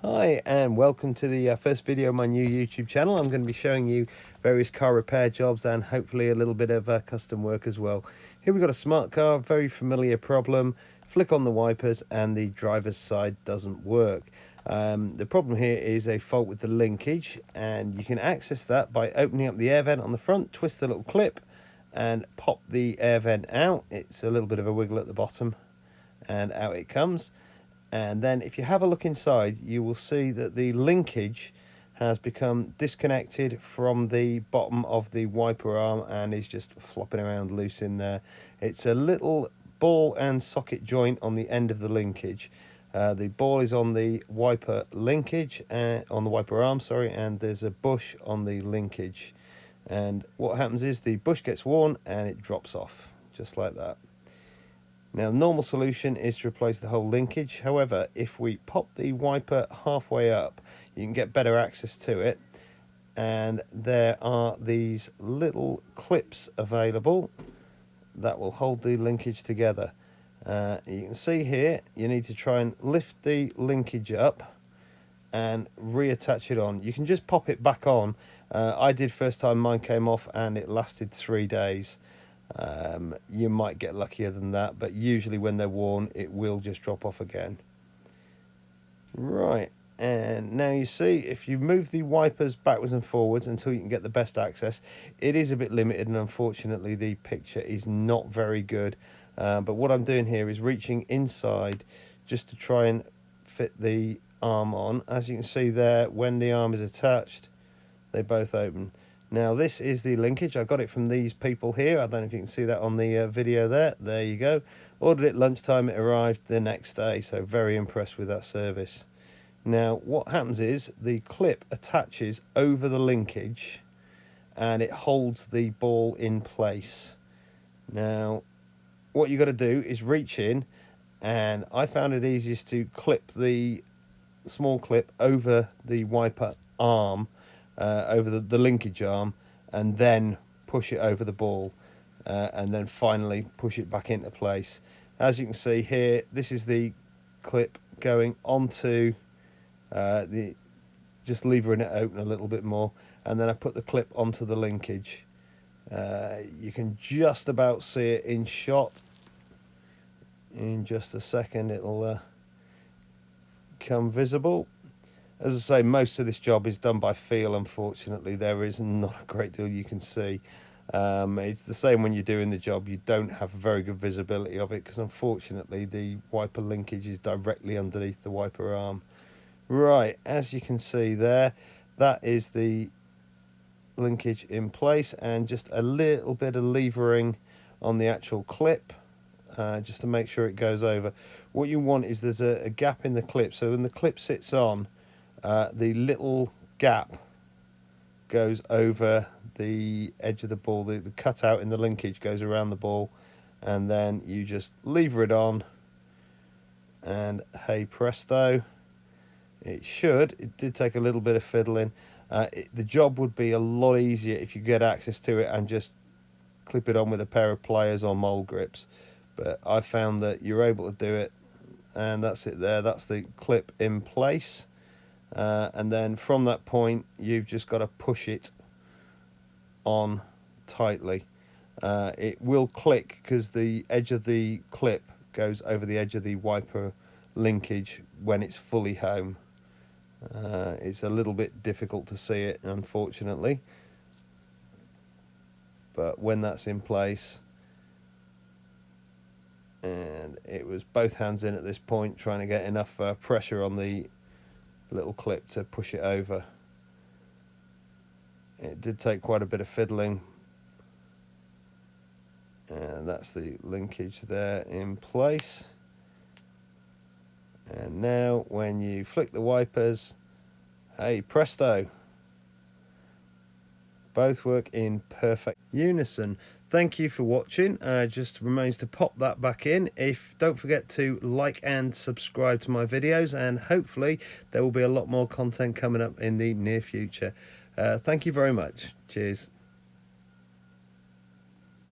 Hi and welcome to the first video of my new YouTube channel. I'm going to be showing you various car repair jobs and hopefully a little bit of custom work as well. Here we've got a smart car, very familiar problem. Flick on the wipers and the driver's side doesn't work. The problem here is a fault with the linkage, and you can access that by opening up the air vent on the front, twist the little clip and pop the air vent out. It's a little bit of a wiggle at the bottom and out it comes. And then if you have a look inside, you will see that the linkage has become disconnected from the bottom of the wiper arm and is just flopping around loose in there. It's a little ball and socket joint on the end of the linkage. The ball is on the wiper linkage, on the wiper arm, sorry, and there's a bush on the linkage. And what happens is the bush gets worn and it drops off, just like that. Now, the normal solution is to replace the whole linkage. However, if we pop the wiper halfway up, you can get better access to it. And there are these little clips available that will hold the linkage together. You can see here, you need to try and lift the linkage up and reattach it on. You can just pop it back on. I did first time mine came off and it lasted 3 days. You might get luckier than that, but usually when they're worn it will just drop off again. Right, and now you see if you move the wipers backwards and forwards until you can get the best access, it is a bit limited and unfortunately the picture is not very good. But what I'm doing here is reaching inside just to try and fit the arm on. As you can see there, when the arm is attached, they both open. Now this is the linkage. I got it from these people here. I don't know if you can see that on the video there. There you go. Ordered it lunchtime. It arrived the next day. So very impressed with that service. Now what happens is the clip attaches over the linkage and it holds the ball in place. Now what you got to do is reach in, and I found it easiest to clip the small clip over the wiper arm, over the linkage arm, and then push it over the ball, and then finally push it back into place. As you can see here, this is the clip going onto just levering it open a little bit more, and then I put the clip onto the linkage. You can just about see it in shot. In just a second it'll come visible. As I say, most of this job is done by feel. Unfortunately, there is not a great deal you can see. It's the same when you're doing the job. You don't have very good visibility of it because unfortunately the wiper linkage is directly underneath the wiper arm. Right, as you can see there, that is the linkage in place, and just a little bit of levering on the actual clip, just to make sure it goes over. What you want is there's a gap in the clip, so when the clip sits on, the little gap goes over the edge of the ball. The cutout in the linkage goes around the ball, and then you just lever it on, and hey presto, it did take a little bit of fiddling. The job would be a lot easier if you get access to it and just clip it on with a pair of pliers or mole grips, but I found that you're able to do it, and that's it there. That's the clip in place. And then from that point you've just got to push it on tightly. It will click because the edge of the clip goes over the edge of the wiper linkage when it's fully home. It's a little bit difficult to see it, unfortunately, but when that's in place, and it was both hands in at this point trying to get enough pressure on the little clip to push it over. It did take quite a bit of fiddling, and that's the linkage there in place. And now when you flick the wipers, hey presto, both work in perfect unison. Thank you for watching. Just remains to pop that back in. Don't forget to like and subscribe to my videos, and hopefully there will be a lot more content coming up in the near future. Thank you very much. Cheers.